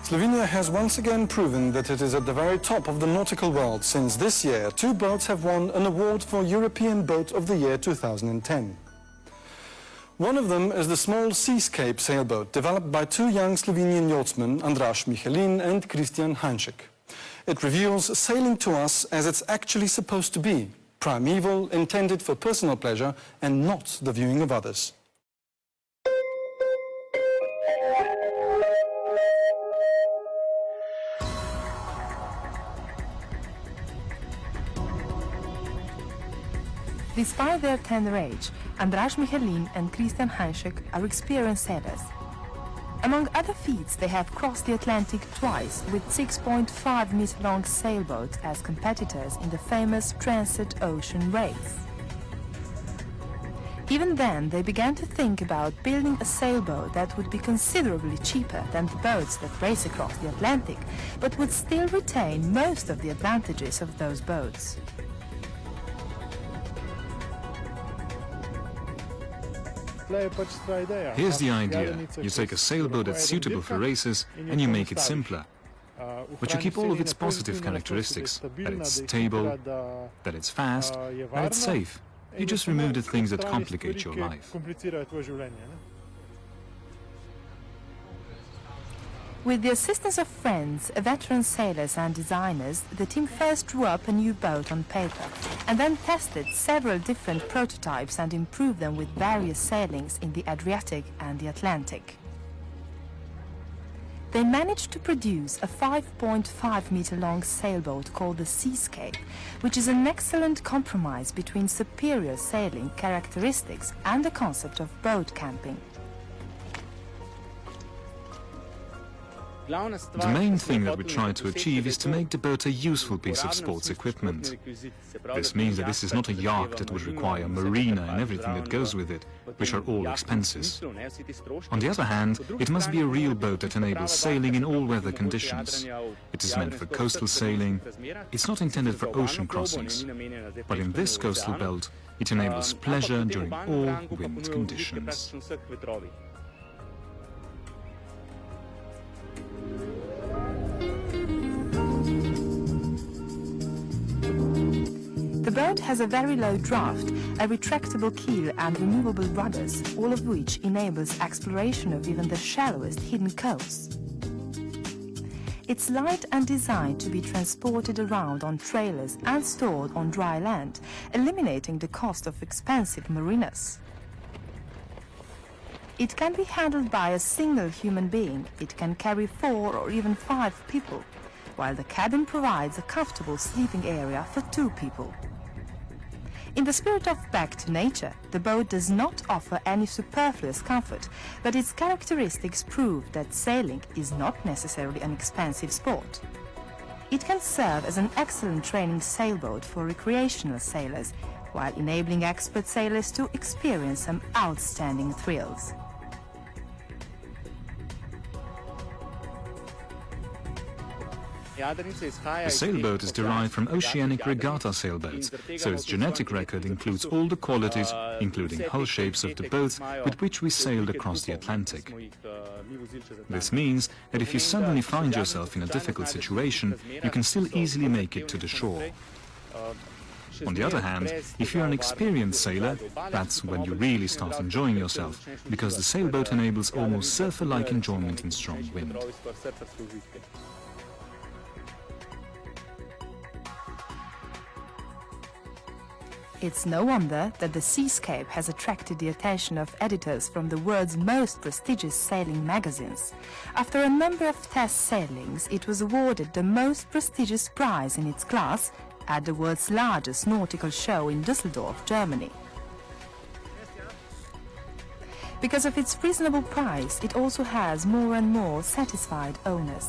Slovenia has once again proven that it is at the very top of the nautical world, since this year 2 boats have won an award for European Boat of the Year 2010. One of them is the small Seascape sailboat developed by 2 young Slovenian yachtsmen, Andraž Michelin and Christian Heinšek. It reveals sailing to us as it's actually supposed to be, primeval, intended for personal pleasure and not the viewing of others. Despite their tender age, Andraž Michelin and Christian Heinšek are experienced sailors. Among other feats, they have crossed the Atlantic twice with 6.5-meter-long sailboats as competitors in the famous Transit Ocean Race. Even then, they began to think about building a sailboat that would be considerably cheaper than the boats that race across the Atlantic, but would still retain most of the advantages of those boats. Here's the idea. You take a sailboat that's suitable for races and you make it simpler. But you keep all of its positive characteristics, that it's stable, that it's fast, that it's safe. You just remove the things that complicate your life. With the assistance of friends, veteran sailors and designers, the team first drew up a new boat on paper and then tested several different prototypes and improved them with various sailings in the Adriatic and the Atlantic. They managed to produce a 5.5-meter-long sailboat called the Seascape, which is an excellent compromise between superior sailing characteristics and the concept of boat camping. The main thing that we try to achieve is to make the boat a useful piece of sports equipment. This means that this is not a yacht that would require a marina and everything that goes with it, which are all expenses. On the other hand, it must be a real boat that enables sailing in all weather conditions. It is meant for coastal sailing. It's not intended for ocean crossings. But in this coastal belt, it enables pleasure during all wind conditions. The boat has a very low draft, a retractable keel and removable rudders, all of which enables exploration of even the shallowest hidden coves. It's light and designed to be transported around on trailers and stored on dry land, eliminating the cost of expensive marinas. It can be handled by a single human being. It can carry 4 or even 5 people, while the cabin provides a comfortable sleeping area for 2 people. In the spirit of back to nature, the boat does not offer any superfluous comfort, but its characteristics prove that sailing is not necessarily an expensive sport. It can serve as an excellent training sailboat for recreational sailors, while enabling expert sailors to experience some outstanding thrills. The sailboat is derived from oceanic regatta sailboats, so its genetic record includes all the qualities, including hull shapes of the boats with which we sailed across the Atlantic. This means that if you suddenly find yourself in a difficult situation, you can still easily make it to the shore. On the other hand, if you're an experienced sailor, that's when you really start enjoying yourself, because the sailboat enables almost surfer-like enjoyment in strong wind. It's no wonder that the Seascape has attracted the attention of editors from the world's most prestigious sailing magazines. After a number of test sailings, it was awarded the most prestigious prize in its class at the world's largest nautical show in Düsseldorf, Germany. Because of its reasonable price, it also has more and more satisfied owners.